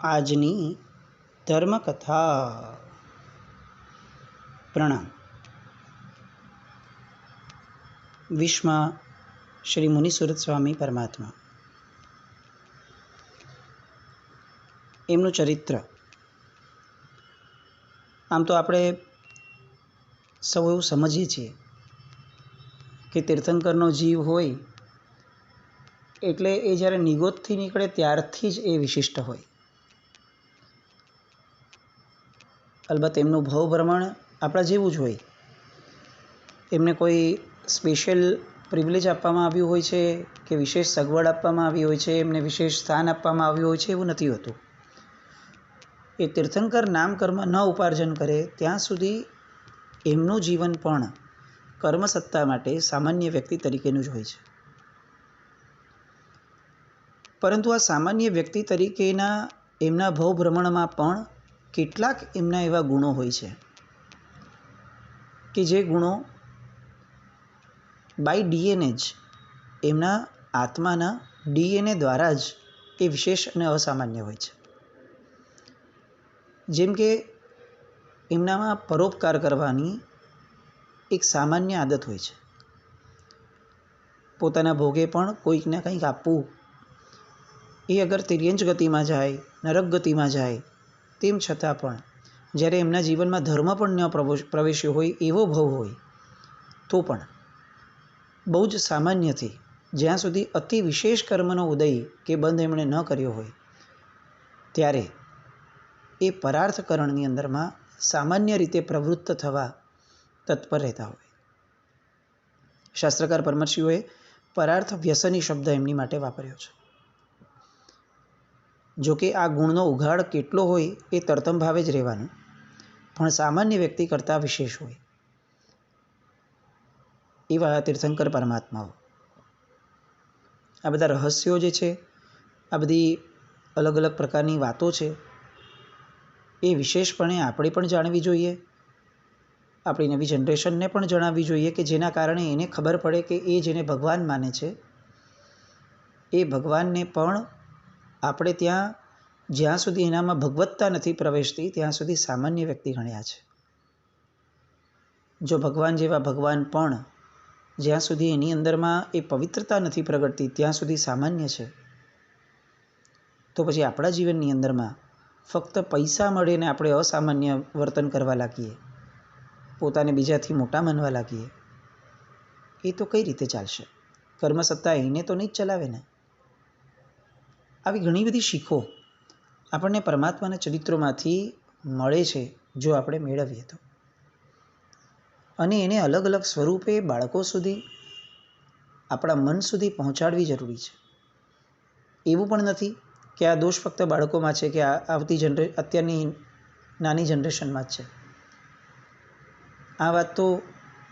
આજની ધર્મકથા. પ્રણામ. વિશ્વમાં શ્રી મુનિસુરત સ્વામી પરમાત્મા, એમનું ચરિત્ર. આમ તો આપણે સૌ એવું સમજીએ છીએ કે તીર્થંકરનો જીવ હોય એટલે એ જ્યારે નિગોદથી નીકળે ત્યારથી જ એ વિશિષ્ટ હોય. અલબત્ત એમનું ભવભ્રમણ આપણા જેવું જ હોય. એમને કોઈ સ્પેશિયલ પ્રિવિલેજ આપવામાં આવ્યું હોય છે કે વિશેષ સગવડ આપવામાં આવી હોય છે, એમને વિશેષ સ્થાન આપવામાં આવ્યું હોય છે, એવું નથી હોતું. એ તીર્થંકર નામ કર્મ ન ઉપાર્જન કરે ત્યાં સુધી એમનું જીવન પણ કર્મસત્તા માટે સામાન્ય વ્યક્તિ તરીકેનું જ હોય છે. પરંતુ આ સામાન્ય વ્યક્તિ તરીકેના એમના ભવભ્રમણમાં પણ કેટલાક એમના એવા ગુણો હોય છે કે જે ગુણો બાય ડીએનએ જ, એમના આત્માના ડીએનએ દ્વારા જ એ વિશેષ અને અસામાન્ય હોય છે. જેમ કે એમનામાં પરોપકાર કરવાની એક સામાન્ય આદત હોય છે. પોતાના ભોગે પણ કોઈકને કંઈક આપવું, એ અગર તિર્યંચ ગતિમાં જાય, નરક ગતિમાં જાય, તેમ છતાં પણ જ્યારે એમના જીવનમાં ધર્મ પણ ન પ્રવેશ્યો હોય એવો ભવ હોય તો પણ બહુ જ સામાન્યથી, જ્યાં સુધી અતિ વિશેષ કર્મનો ઉદય કે બંધ એમણે ન કર્યો હોય ત્યારે એ પરાર્થકરણની અંદરમાં સામાન્ય રીતે પ્રવૃત્ત થવા તત્પર રહેતા હોય. શાસ્ત્રકાર પરમર્ષિઓએ પરાર્થ વ્યસની શબ્દ એમની માટે વાપર્યો છે. જોકે આ ગુણનો ઉઘાડ કેટલો હોય એ તરતમ ભાવે જ રહેવાનું, પણ સામાન્ય વ્યક્તિ કરતાં વિશેષ હોય એવા તીર્થંકર પરમાત્માઓ. આ બધા રહસ્યો જે છે, આ બધી અલગ અલગ પ્રકારની વાતો છે, એ વિશેષપણે આપણે પણ જાણવી જોઈએ, આપણી નવી જનરેશનને પણ જણાવવી જોઈએ કે જેના કારણે એને ખબર પડે કે એ જેને ભગવાન માને છે એ ભગવાનને પણ આપણે ત્યાં જ્યાં સુધી એનામાં ભગવત્તા નથી પ્રવેશતી ત્યાં સુધી સામાન્ય વ્યક્તિ ગણ્યા છે. જો ભગવાન જેવા ભગવાન પણ જ્યાં સુધી એની અંદરમાં એ પવિત્રતા નથી પ્રગટતી ત્યાં સુધી સામાન્ય છે, તો પછી આપણા જીવનની અંદરમાં ફક્ત પૈસા મળે ને આપણે અસામાન્ય વર્તન કરવા લાગીએ, પોતાને બીજાથી મોટા માનવા લાગીએ, એ તો કઈ રીતે ચાલશે? કર્મસત્તા એને તો નહીં જ ચલાવે ને. આવી ઘણી બધી શીખો આપણને પરમાત્માના ચરિત્રોમાંથી મળે છે જો આપણે મેળવીએ તો. અને એને અલગ અલગ સ્વરૂપે બાળકો સુધી, આપણા મન સુધી પહોંચાડવી જરૂરી છે. એવું પણ નથી કે આ દોષ ફક્ત બાળકોમાં છે કે અત્યારની નાની જનરેશનમાં જ છે. આ વાત તો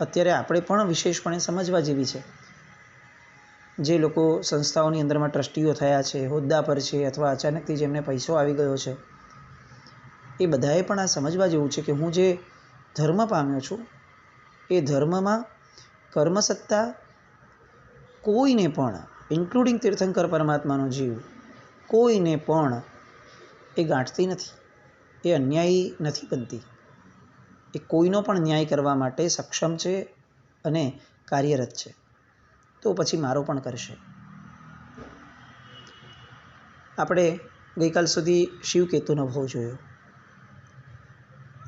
અત્યારે આપણે પણ વિશેષપણે સમજવા જેવી છે. જે લોકો સંસ્થાઓની અંદરમાં ટ્રસ્ટીઓ થયા છે, હોદ્દા પર છે, અથવા અચાનકથી જેમને પૈસો આવી ગયો છે, એ બધાએ પણ આ સમજવા જેવું છે કે હું જે ધર્મ પામ્યો છું એ ધર્મમાં કર્મસત્તા કોઈને પણ, ઇન્ક્લુડિંગ તીર્થંકર પરમાત્માનો જીવ, કોઈને પણ એ ગાંઠતી નથી, એ અન્યાયી નથી બનતી. એ કોઈનો પણ ન્યાય કરવા માટે સક્ષમ છે અને કાર્યરત છે. તો પછી મારો પણ કરશે. આપણે ગઈકાલ સુધી શિવકેતુનો ભવ જોયો.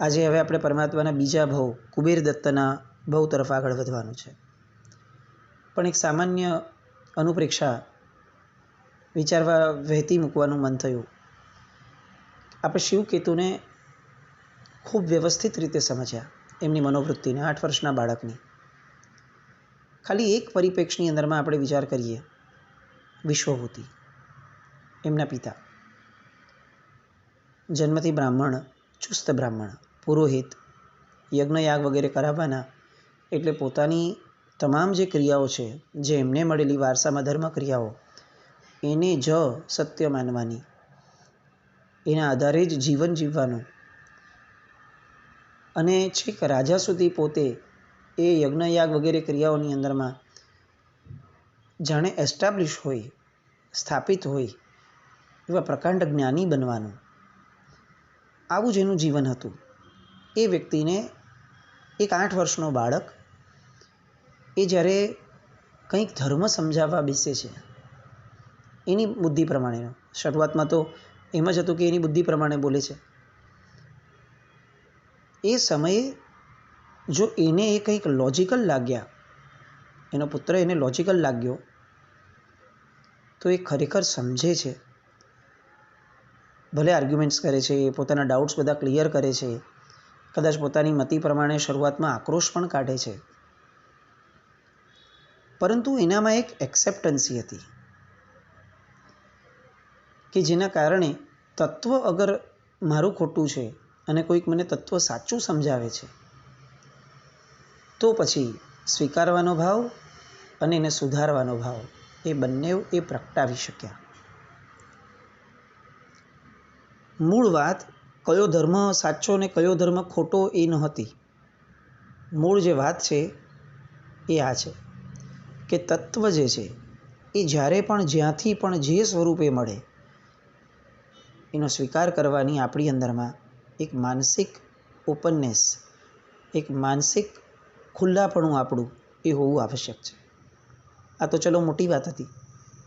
આજે હવે આપણે પરમાત્માના બીજા ભવ કુબેર દત્તના ભવ તરફ આગળ વધવાનું છે. પણ એક સામાન્ય અનુપ્રેક્ષા વિચારવા વહેતી મૂકવાનું મન થયું. આપણે શિવકેતુને ખૂબ વ્યવસ્થિત રીતે સમજ્યા, એમની મનોવૃત્તિને, 8 વર્ષના બાળકની. ખાલી એક પરિપ્રેક્ષની અંદરમાં આપણે વિચાર કરીએ. વિશ્વભૂતિ, એમના પિતા જન્મથી બ્રાહ્મણ, ચુસ્ત બ્રાહ્મણ, પુરોહિત, યજ્ઞયાગ વગેરે કરાવવાના, એટલે પોતાની તમામ જે ક્રિયાઓ છે, જે એમને મળેલી વારસામાં ધર્મ ક્રિયાઓ, એને જ સત્ય માનવાની, એના આધારે જ જીવન જીવવાનું, અને છેક રાજા સુધી પોતે એ યજ્ઞયાગ વગેરે ક્રિયાઓની અંદરમાં જાણે એસ્ટાબ્લિશ હોય, સ્થાપિત હોય એવા પ્રકાંડ જ્ઞાની બનવાનું, આવું જ એનું જીવન હતું. એ વ્યક્તિને એક 8 વર્ષનો બાળક એ જ્યારે કંઈક ધર્મ સમજાવવા બેસે છે એની બુદ્ધિ પ્રમાણેનો, શરૂઆતમાં તો એમ જ હતું કે એની બુદ્ધિ પ્રમાણે બોલે છે, એ સમયે જો એને એ કંઈક લોજિકલ લાગ્યા, એનો પુત્ર એને લોજિકલ લાગ્યો, તો એ ખરેખર સમજે છે, ભલે આર્ગ્યુમેન્ટ્સ કરે છે, પોતાના ડાઉટ્સ બધા ક્લિયર કરે છે, કદાચ પોતાની મતિ પ્રમાણે શરૂઆતમાં આક્રોશ પણ કાઢે છે, પરંતુ એનામાં એક એક્સેપ્ટન્સી હતી કે જેના કારણે તત્વ અગર મારું ખોટું છે અને કોઈક મને તત્વ સાચું સમજાવે છે તો પછી સ્વીકારવાનો ભાવ અને એને સુધારવાનો ભાવ એ બંને એ પ્રગટાવી શક્યા. મૂળ વાત કયો ધર્મ સાચો ને કયો ધર્મ ખોટો એ નહોતી. મૂળ જે વાત છે એ આ છે કે તત્વ જે છે એ જ્યારે પણ જ્યાંથી પણ જે સ્વરૂપે મળે એનો સ્વીકાર કરવાની આપણી અંદરમાં એક માનસિક ઓપનનેસ, એક માનસિક ખુલ્લાપણું આપણું એ હોવું આવશ્યક છે. આ તો ચલો મોટી વાત હતી.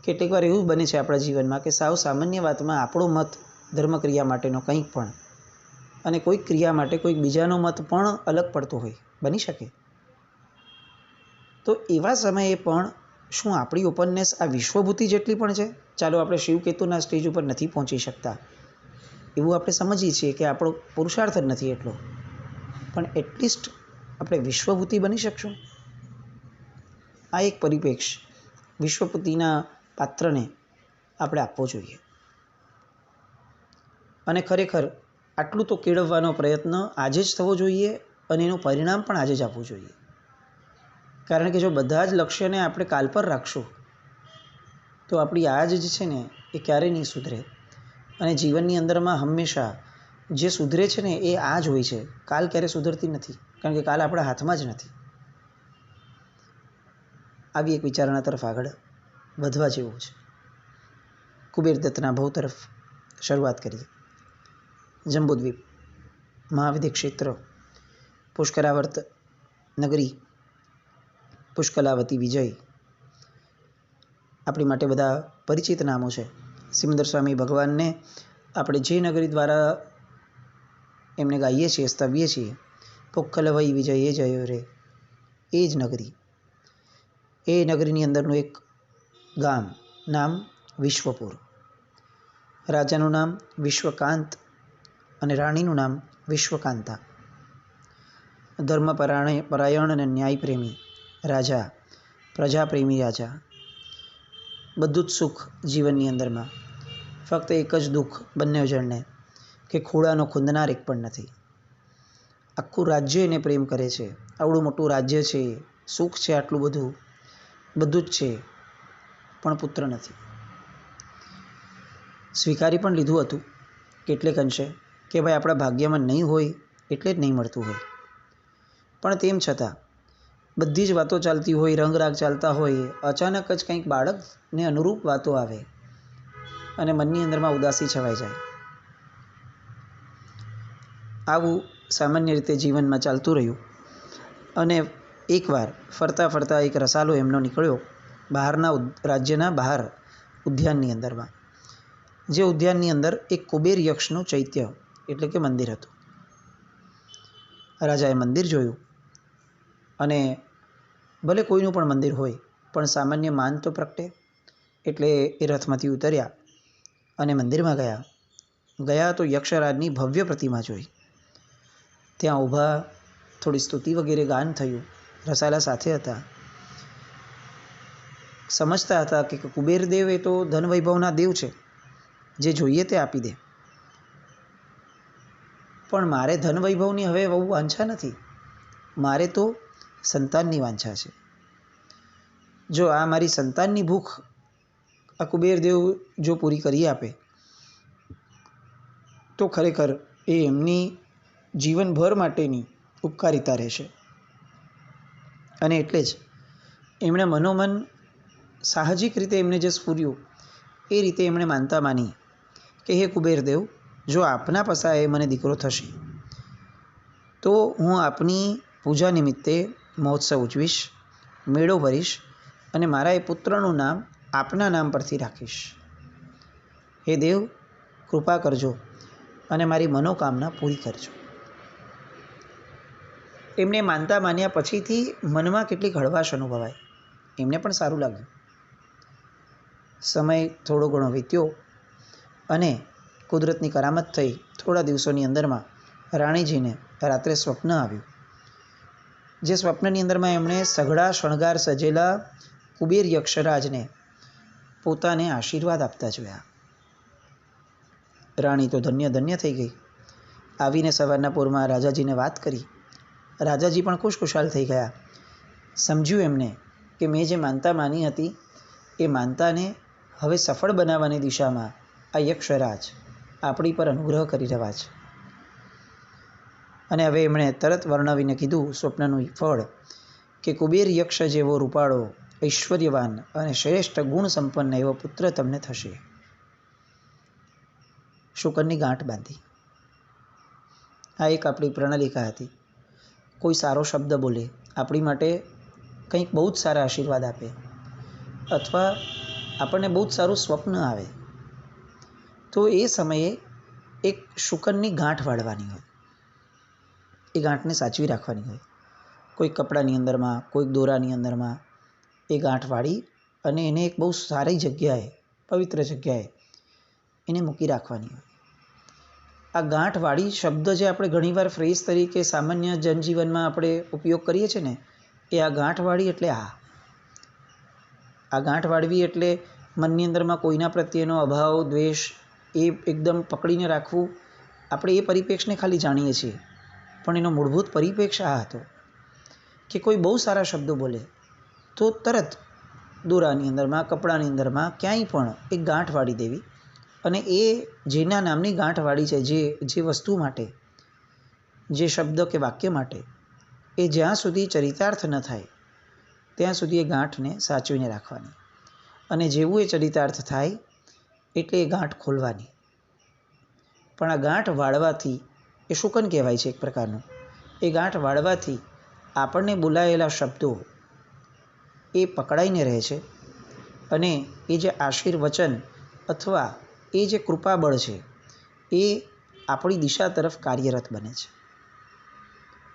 કેટલીક વાર એવું બને છે આપણા જીવનમાં કે સાવ સામાન્ય વાતમાં આપણો મત ધર્મક્રિયા માટેનો કંઈક પણ અને કોઈક ક્રિયા માટે કોઈક બીજાનો મત પણ અલગ પડતો હોય, બની શકે. તો એવા સમયે પણ શું આપણી ઓપનનેસ આ વિશ્વભૂતિ જેટલી પણ છે? ચાલો આપણે શિવકેતુના સ્ટેજ ઉપર નથી પહોંચી શકતા એવું આપણે સમજીએ છીએ કે આપણો પુરુષાર્થ જ નથી એટલો, પણ એટલીસ્ટ આપણે વિશ્વભૂતિ બની શકશું? આ એક પરિપ્રેક્ષ વિશ્વભૂતિના પાત્રને આપણે આપવો જોઈએ. અને ખરેખર આટલું તો કેળવવાનો પ્રયત્ન આજે જ થવો જોઈએ અને એનું પરિણામ પણ આજે જ આપવું જોઈએ. કારણ કે જો બધા જ લક્ષ્યને આપણે કાલ પર રાખશું તો આપણી આજ જ છે ને એ ક્યારેય નહીં સુધરે. અને જીવનની અંદરમાં હંમેશા જે સુધરે છે ને એ આ જ હોય છે, કાલ ક્યારેય સુધરતી નથી, કારણ કે કાલ આપણા હાથમાં જ નથી. આવી એક વિચારણા તરફ આગળ વધવા જેવું છે. કુબેરદત્તના ભવ તરફ શરૂઆત કરીએ. જંબુદ્વીપ, મહાવિદ્ય ક્ષેત્ર, પુષ્કરાવર્ત નગરી, પુષ્કલાવતી વિજય આપણી માટે બધા પરિચિત નામો છે. સિમંદર સ્વામી ભગવાનને આપણે જે નગરી દ્વારા એમને ગાઈએ છીએ, સ્તવીએ છીએ, પોખલવઈ વિજય એ જયો રે, એ જ નગરી. એ નગરીની અંદરનું એક ગામ, નામ વિશ્વપુર. રાજાનું નામ વિશ્વકાંત અને રાણીનું નામ વિશ્વકાંતા. ધર્મપરાયણ અને ન્યાયપ્રેમી રાજા, પ્રજાપ્રેમી રાજા. બધું જ સુખ જીવનની અંદરમાં, ફક્ત એક જ દુઃખ બંને જણને કે ખોળાનો ખૂંદનાર એક પણ નથી. આખું રાજ્ય એને પ્રેમ કરે છે, આવડું મોટું રાજ્ય છે, સુખ છે, આટલું બધું જ છે, પણ પુત્ર નથી. સ્વીકારી પણ લીધું હતું કેટલેક અંશે કે ભાઈ આપણા ભાગ્યમાં નહીં હોય એટલે જ નહીં મળતું હોય, પણ તેમ છતાં બધી જ વાતો ચાલતી હોય, રંગરાગ ચાલતા હોય, અચાનક જ કંઈક બાળકને અનુરૂપ વાતો આવે અને મનની અંદરમાં ઉદાસી છવાઈ જાય. આવું સામાન્ય રીતે જીવનમાં ચાલતું રહ્યું અને એકવાર ફરતા ફરતા એક રસાલો એમનો નીકળ્યો બહારના રાજ્યના બહાર ઉદ્યાનની અંદરમાં, જે ઉદ્યાનની અંદર એક કુબેર યક્ષનું ચૈત્ય એટલે કે મંદિર હતું. રાજાએ મંદિર જોયું અને ભલે કોઈનું પણ મંદિર હોય પણ સામાન્ય માન તો પ્રગટે, એટલે એ રથમાંથી ઉતર્યા અને મંદિરમાં ગયા તો યક્ષરાજની ભવ્ય પ્રતિમા જોઈ. ત્યાં ઊભા, થોડી સ્તુતિ વગેરે ગાન થયું, રસાલા સાથે હતા, સમજતા હતા કે કુબેરદેવ એ તો ધન વૈભવના દેવ છે, જે જોઈએ તે આપી દે, પણ મારે ધન વૈભવની હવે બહુ વાંછા નથી, મારે તો સંતાનની વાંછા છે. જો આ મારી સંતાનની ભૂખ આ કુબેરદેવ જો પૂરી કરી આપે તો ખરેખર એ એમની જીવનભર માટેની ઉપકારિતા રહેશે. અને એટલે જ એમણે મનોમન સાહજિક રીતે એમને જે સ્ફૂર્યું એ રીતે એમણે માનતા માની કે હે કુબેરદેવ, જો આપના પસાયે મને દીકરો થશે તો હું આપની પૂજા નિમિત્તે મહોત્સવ ઉજવીશ, મેળો ભરીશ અને મારા એ પુત્રનું નામ આપના નામ પરથી રાખીશ. હે દેવ, કૃપા કરજો અને મારી મનોકામના પૂરી કરજો. એમને માનતા માન્યા પછીથી મનમાં કેટલીક હળવાશ અનુભવાય. એમને પણ સારું લાગ્યું. સમય થોડો ઘણો વીત્યો અને કુદરતની કરામત થઈ. થોડા દિવસોની અંદરમાં રાણીજીને રાત્રે સ્વપ્ન આવ્યું. જે સ્વપ્નની અંદરમાં એમણે સઘળા શણગાર સજેલા કુબેર યક્ષરાજને પોતાને આશીર્વાદ આપતા જોયા. રાણી તો ધન્ય ધન્ય થઈ ગઈ. આવીને સવારના પોરમાં રાજાજીને વાત કરી. રાજાજી પણ ખુશખુશાલ થઈ ગયા. સમજ્યું એમને કે મેં જે માનતા માની હતી એ માનતાને હવે સફળ બનાવવાની દિશામાં આ યક્ષરાજ આપણી પર અનુગ્રહ કરી રહ્યા છે. અને હવે એમણે તરત વર્ણવીને કીધું સ્વપ્નનું ફળ કે કુબેર યક્ષ જેવો રૂપાળો, ઐશ્વર્યવાન અને શ્રેષ્ઠ ગુણ સંપન્ન એવો પુત્ર તમને થશે. શુકનની ગાંઠ બાંધી. આ એક આપણી પ્રણાલિકા હતી. કોઈ સારો શબ્દ બોલે, આપણી માટે કંઈક બહુ જ સારા આશીર્વાદ આપે, અથવા આપણને બહુ જ સારું સ્વપ્ન આવે, તો એ સમયે એક શુકનની ગાંઠ વાળવાની હોય. એ ગાંઠને સાચવી રાખવાની હોય. કોઈક કપડાની અંદરમાં, કોઈક દોરાની અંદરમાં એ ગાંઠ વાળી અને એને એક બહુ સારી જગ્યાએ, પવિત્ર જગ્યાએ એને મૂકી રાખવાની હોય. આ ગાંઠવાળી શબ્દ જે આપણે ઘણીવાર ફ્રેઝ તરીકે સામાન્ય જનજીવનમાં આપણે ઉપયોગ કરીએ છીએ ને, એ આ ગાંઠવાળી એટલે આ ગાંઠ વાળવી એટલે મનની અંદરમાં કોઈના પ્રત્યેનો અભાવ, દ્વેષ એ એકદમ પકડીને રાખવું. આપણે એ પરિપ્રેક્ષને ખાલી જાણીએ છીએ, પણ એનો મૂળભૂત પરિપ્રેક્ષ આ હતો કે કોઈ બહુ સારા શબ્દો બોલે તો તરત દોરાની અંદરમાં, કપડાની અંદરમાં ક્યાંય પણ એક ગાંઠ વાળી દેવી. અને એ જેના નામની ગાંઠ વાળી છે, જે વસ્તુ માટે, જે શબ્દ કે વાક્ય માટે, એ જ્યાં સુધી ચરિતાર્થ ન થાય ત્યાં સુધી એ ગાંઠને સાચવીને રાખવાની. અને જેવું એ ચરિતાર્થ થાય એટલે એ ગાંઠ ખોલવાની. પણ આ ગાંઠ વાળવાથી, એ શુકન કહેવાય છે એક પ્રકારનું, એ ગાંઠ વાળવાથી આપણને બોલાયેલા શબ્દો એ પકડાઈને રહે છે અને એ જે આશીર્વચન અથવા એ જે કૃપાબળ છે એ આપણી દિશા તરફ કાર્યરત બને છે.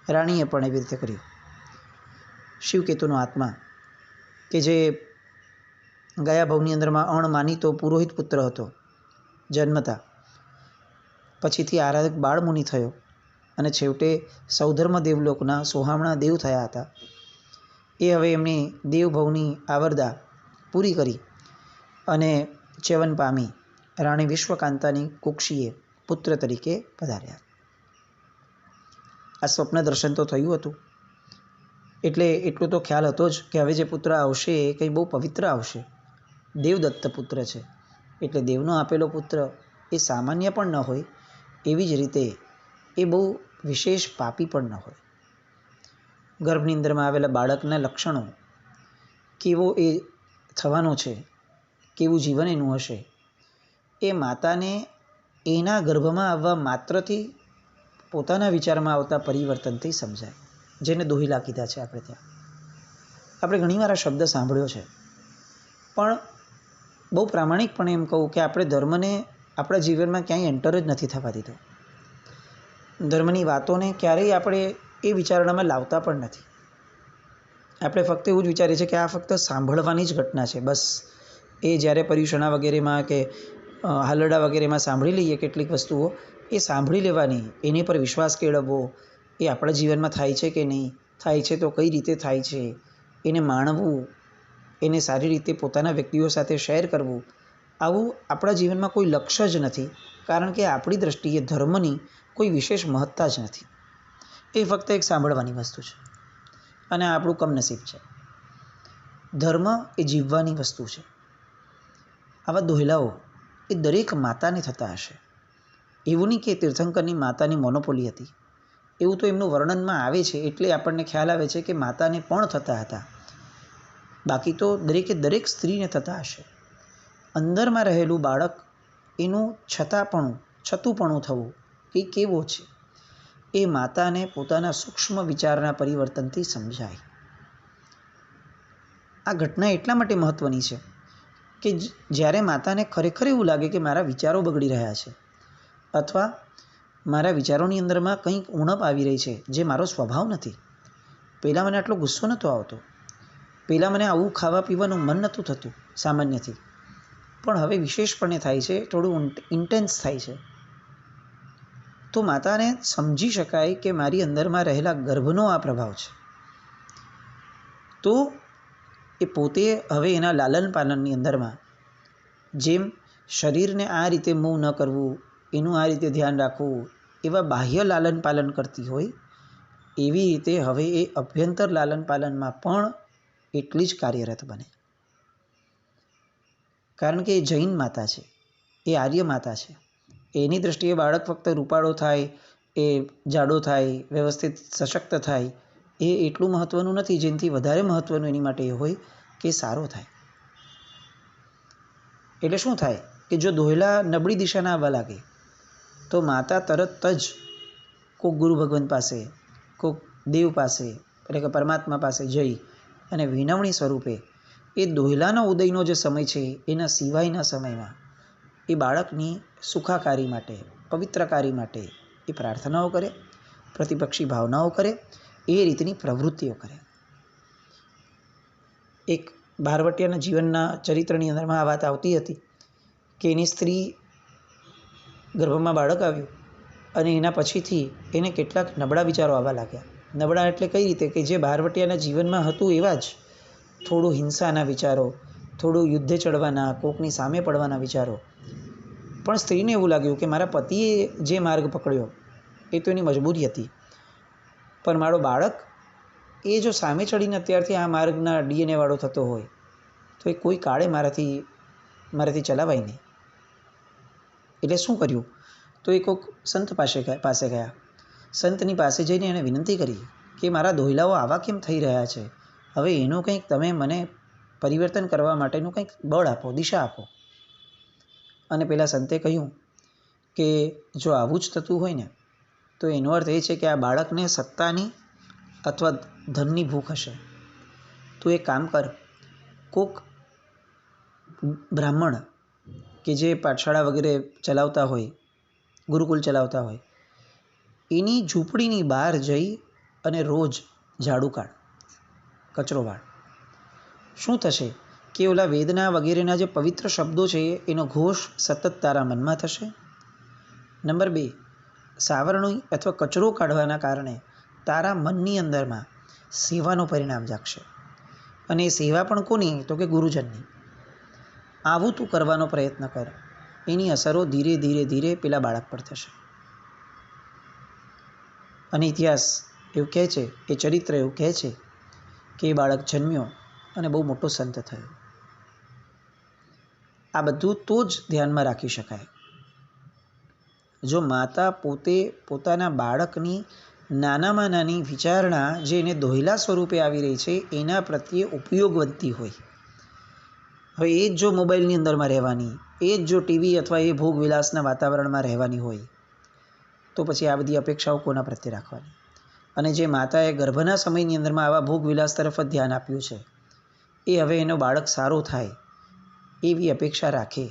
રાણીએ પણ એવી રીતે કર્યું. શિવકેતુનો આત્મા કે જે ગયા ભવની અંદરમાં અણમાનીતો પુરોહિત પુત્ર હતો જન્મતા, પછીથી આરાધક બાળમુનિ થયો અને છેવટે સૌધર્મ દેવલોકના સોહામણા દેવ થયા હતા. એ હવે એમની દેવભવની આવરદા પૂરી કરી અને ચ્યવન પામી રાણી વિશ્વકાંતાની કુક્ષીએ પુત્ર તરીકે પધાર્યા. આ સ્વપ્ન દર્શન તો થયું હતું એટલે એટલું તો ખ્યાલ હતો જ કે હવે જે પુત્ર આવશે એ કંઈ બહુ પવિત્ર આવશે. દેવદત્ત પુત્ર છે એટલે દેવનો આપેલો પુત્ર એ સામાન્ય પણ ન હોય, એવી જ રીતે એ બહુ વિશેષ પાપી પણ ન હોય. ગર્ભની અંદરમાં આવેલા બાળકના લક્ષણો કેવો એ થવાનો છે, કેવું જીવન એનું હશે, એ માતાને એના ગર્ભમાં આવવા માત્રથી પોતાના વિચારમાં આવતા પરિવર્તનથી સમજાય. જેને દોહિલા કીધા છે આપણે ત્યાં. આપણે ઘણીવાર આ શબ્દ સાંભળ્યો છે, પણ બહુ પ્રામાણિકપણે એમ કહું કે આપણે ધર્મને આપણા જીવનમાં ક્યાંય એન્ટર જ નથી થવા દીધો. ધર્મની વાતોને ક્યારેય આપણે એ વિચારણામાં લાવતા પણ નથી. આપણે ફક્ત એવું જ વિચારીએ છીએ કે આ ફક્ત સાંભળવાની જ ઘટના છે. બસ એ જ્યારે પર્યુષણા વગેરેમાં કે હાલરડા વગેરેમાં સાંભળી લઈએ કેટલીક વસ્તુઓ, એ સાંભળી લેવાની, એની પર વિશ્વાસ કેળવવો, એ આપણા જીવનમાં થાય છે કે નહીં, થાય છે તો કઈ રીતે થાય છે, એને માણવું, એને સારી રીતે પોતાના વ્યક્તિઓ સાથે શેર કરવું, આવું આપણા જીવનમાં કોઈ લક્ષ્ય જ નથી. કારણ કે આપણી દૃષ્ટિએ ધર્મની કોઈ વિશેષ મહત્તા જ નથી. એ ફક્ત એક સાંભળવાની વસ્તુ છે અને આપણું કમનસીબ છે. ધર્મ એ જીવવાની વસ્તુ છે. આવા દોહિલાઓ એ દરેક માતાને થતા હશે. એવું નહીં કે તીર્થંકરની માતાની મોનોપોલી હતી, એવું તો એમનું વર્ણનમાં આવે છે એટલે આપણને ખ્યાલ આવે છે કે માતાને પણ થતા હતા. બાકી તો દરેકે દરેક સ્ત્રીને થતા હશે. અંદરમાં રહેલું બાળક એનું છતાં પણ છતુંપણું થવું એ કેવો છે એ માતાને પોતાના સૂક્ષ્મ વિચારના પરિવર્તનથી સમજાય. આ ઘટના એટલા માટે મહત્ત્વની છે કે જ્યારે માતાને ખરેખર એવું લાગે કે મારા વિચારો બગડી રહ્યા છે અથવા મારા વિચારોની અંદરમાં કંઈક ઉણપ આવી રહી છે જે મારો સ્વભાવ નથી. પહેલાં મને આટલો ગુસ્સો નહોતો આવતો, પહેલાં મને આવું ખાવા પીવાનું મન નહોતું થતું સામાન્યથી, પણ હવે વિશેષપણે થાય છે, થોડું ઇન્ટેન્સ થાય છે. તો માતાને સમજી શકાય કે મારી અંદરમાં રહેલા ગર્ભનો આ પ્રભાવ છે. તો એ પોતે હવે એના લાલન પાલનની અંદરમાં જેમ શરીરને આ રીતે મૂવ ન કરવું, એનું આ રીતે ધ્યાન રાખવું, એવા બાહ્ય લાલન પાલન કરતી હોય, એવી રીતે હવે એ અભ્યંતર લાલન પાલનમાં પણ એટલી જ કાર્યરત બને. કારણ કે એ જૈન માતા છે, એ આર્ય માતા છે. એની દૃષ્ટિએ બાળક ફક્ત રૂપાળો થાય, એ જાડો થાય, વ્યવસ્થિત સશક્ત થાય, એ એટલું મહત્ત્વનું નથી. જેનાથી વધારે મહત્ત્વનું એની માટે એ હોય કે સારો થાય. એટલે શું થાય કે જો દોહલા નબળી દિશાના આવવા લાગે તો માતા તરત જ કોઈક ગુરુ ભગવાન પાસે, કોઈક દેવ પાસે, એટલે કે પરમાત્મા પાસે જઈ અને વિનવણી સ્વરૂપે એ દોહલાના ઉદયનો જે સમય છે એના સિવાયના સમયમાં એ બાળકની સુખાકારી માટે, પવિત્રકારી માટે એ પ્રાર્થનાઓ કરે, પ્રતિપક્ષી ભાવનાઓ કરે, એ રીતની પ્રવૃત્તિઓ કરે. એક ભારવટિયાના જીવનના ચરિત્રની અંદરમાં આ વાત આવતી હતી કે એની સ્ત્રી ગર્ભમાં બાળક આવ્યું અને એના પછીથી એને કેટલાક નબળા વિચારો આવવા લાગ્યા. નબળા એટલે કઈ રીતે કે જે ભારવટિયાના જીવનમાં હતું એવા જ, થોડું હિંસાના વિચારો, થોડું યુદ્ધે ચડવાના, કોકની સામે પડવાના વિચારો. પણ સ્ત્રીને એવું લાગ્યું કે મારા પતિએ જે માર્ગ પકડ્યો એ તો એની મજબૂરી હતી, પણ મારો બાળક એ જો સામે ચડીને અત્યારથી આ માર્ગના DNA વાળો થતો હોય તો એ કોઈ કાળે મારાથી ચલાવાય નહીં. એટલે શું કર્યું? તો એ કોઈક સંત પાસે ગયા. સંતની પાસે જઈને એણે વિનંતી કરી કે મારા દોહલાઓ આવા કેમ થઈ રહ્યા છે, હવે એનું કંઈક તમે મને પરિવર્તન કરવા માટેનું કંઈક બળ આપો, દિશા આપો. અને પેલા સંતે કહ્યું કે જો આવું જ થતું હોય ને તો એનો અર્થ એ છે કે આ બાળકને સત્તાની અથવા ધનની ભૂખ હશે. તું એક કામ કર, કોક બ્રાહ્મણ કે જે પાઠશાળા વગેરે ચલાવતા હોય, ગુરુકુલ ચલાવતા હોય, એની ઝૂંપડીની બહાર જઈ અને રોજ ઝાડુ કાઢ, કચરો વાળ. શું થશે કે ઓલા વેદના વગેરેના જે પવિત્ર શબ્દો છે એનો ઘોષ સતત તારા મનમાં થશે. નંબર 2, સાવરણી અથવા કચરો કાઢવાના કારણે તારા મનની અંદરમાં સેવાનું પરિણામ જાગશે. અને એ સેવા પણ કોની? તો કે ગુરુજનની. આવું તું કરવાનો પ્રયત્ન કર, એની અસરો ધીરે ધીરે ધીરે પેલા બાળક પર થશે. અને ઇતિહાસ એવું કહે છે, એ ચરિત્ર એવું કહે છે કે એ બાળક જન્મ્યો અને બહુ મોટો સંત થયો. આ બધું તો જ ધ્યાનમાં રાખી શકાય જો માતા પોતે પોતાના બાળકની નાનામાં નાની વિચારણા જે એને દોહલા સ્વરૂપે આવી રહી છે એના પ્રત્યે ઉપયોગવંતી હોય. હવે એ જ જો મોબાઈલની અંદરમાં રહેવાની, એ જ જો ટીવી અથવા એ ભોગવિલાસના વાતાવરણમાં રહેવાની હોય તો પછી આ બધી અપેક્ષાઓ કોના પ્રત્યે રાખવાની? અને જે માતાએ ગર્ભના સમયની અંદરમાં આવા ભોગવિલાસ તરફ જ ધ્યાન આપ્યું છે એ હવે એનો બાળક સારો થાય એવી અપેક્ષા રાખે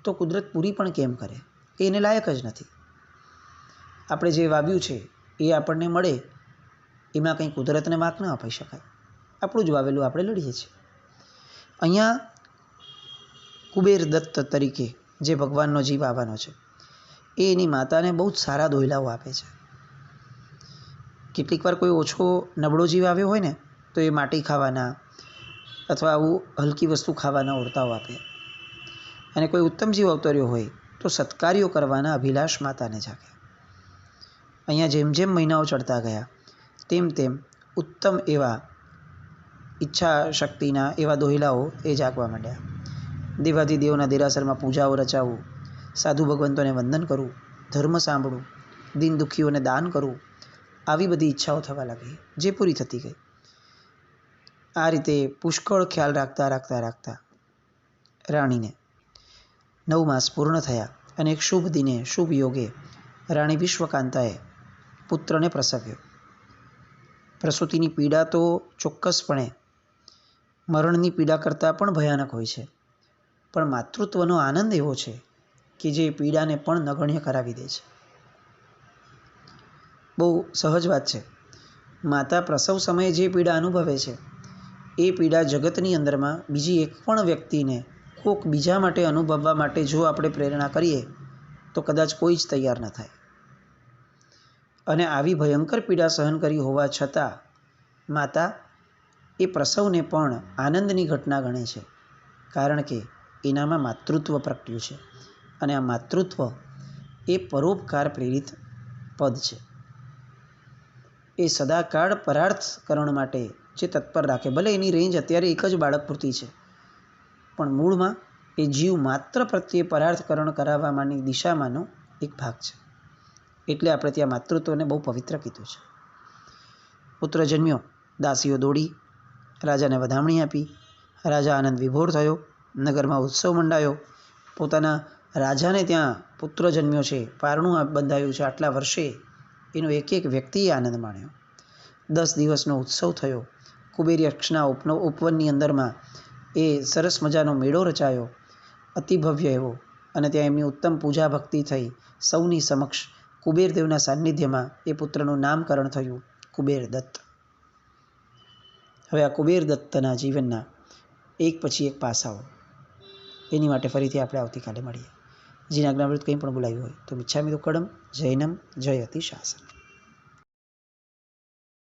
તો કુદરત પૂરી પણ કેમ કરે? એ એને લાયક જ નથી. આપણે જે વાવ્યું છે એ આપણને મળે એમાં કંઈ કુદરતને માક ન અપાઈ શકાય. આપણું જ વાવેલું આપણે લડીએ છીએ. અહીંયા કુબેર દત્ત તરીકે જે ભગવાનનો જીવ આવવાનો છે એ એની માતાને બહુ જ સારા દોહલાઓ આપે છે. કેટલીક વાર કોઈ ઓછો નબળો જીવ આવ્યો હોય ને તો એ માટી ખાવાના અથવા આવું હલકી વસ્તુ ખાવાના ઓરતાઓ આપે. અને કોઈ ઉત્તમ જીવ અવતર્યો હોય તો સત્કાર્યો કરવાના અભિલાષ માતાને જાગે. અહીંયા જેમ જેમ મહિનાઓ ચડતા ગયા તેમ તેમ ઉત્તમ એવા ઈચ્છા શક્તિના એવા દોહિલાઓ એ જાગવા માંડ્યા. દેવાધિદેવના દેરાસરમાં પૂજાઓ રચાવું, સાધુ ભગવંતોને વંદન કરવું, ધર્મ સાંભળવું, દીન દુઃખીઓને દાન કરવું, આવી બધી ઈચ્છાઓ થવા લાગી જે પૂરી થતી ગઈ. આ રીતે પુષ્કળ ખ્યાલ રાખતા રાણીને 9 માસ પૂર્ણ થયા અને એક શુભ દિને શુભ યોગે રાણી વિશ્વકાંતાએ પુત્રને પ્રસવ્યો. પ્રસૂતિની પીડા તો ચોક્કસપણે મરણની પીડા કરતાં પણ ભયાનક હોય છે, પણ માતૃત્વનો આનંદ એવો છે કે જે પીડાને પણ નગણ્ય કરાવી દે છે. બહુ સહજ વાત છે. માતા પ્રસવ સમયે જે પીડા અનુભવે છે એ પીડા જગતની અંદરમાં બીજી એક પણ વ્યક્તિને કોઈક બીજા માટે અનુભવવા માટે જો આપણે પ્રેરણા કરીએ તો કદાચ કોઈ જ તૈયાર ન થાય. અને આવી ભયંકર પીડા સહન કરી હોવા છતાં માતા એ પ્રસવને પણ આનંદની ઘટના ગણે છે, કારણ કે એનામાં માતૃત્વ પ્રગટ્યું છે અને આ માતૃત્વ એ પરોપકાર પ્રેરિત પદ છે. એ સદાકાળ પરાર્થકરણ માટે જે તત્પર રાખે, ભલે એની રેન્જ અત્યારે એક જ બાળક પૂરતી છે, પણ મૂળમાં એ જીવ માત્ર પ્રત્યે પરાર્થકરણ કરાવવાની દિશામાંનો એક ભાગ છે. એટલે આપણે ત્યાં માતૃત્વને બહુ પવિત્ર કીધું છે. પુત્ર જન્મ્યો, દાસીઓ દોડી રાજાને વધામણી આપી. રાજા આનંદ વિભોર થયો, નગરમાં ઉત્સવ મંડાયો. પોતાના રાજાને ત્યાં પુત્ર જન્મ્યો છે, પારણું બંધાયું છે, આટલા વર્ષે એનો એક એક વ્યક્તિએ આનંદ માણ્યો. 10 દિવસનો ઉત્સવ થયો. કુબેર યક્ષના ઉપવનની અંદરમાં એ સરસ મજાનો મેળો રચાયો, અતિ ભવ્ય એવો, અને ત્યાં એમની ઉત્તમ પૂજા ભક્તિ થઈ. સૌની સમક્ષ કુબેરદેવના સાનિધ્યમાં એ પુત્રનું નામકરણ થયું, કુબેર દત્ત. હવે આ કુબેર દત્તના જીવનના એક પછી એક પાસાઓ, એની માટે ફરીથી આપણે આવતીકાલે મળીએ. જીના જ્ઞામૃત કંઈ પણ બોલાવ્યું હોય તો મિચ્છામિ દુક્કડમ. જૈનમ જયતિ શાસન.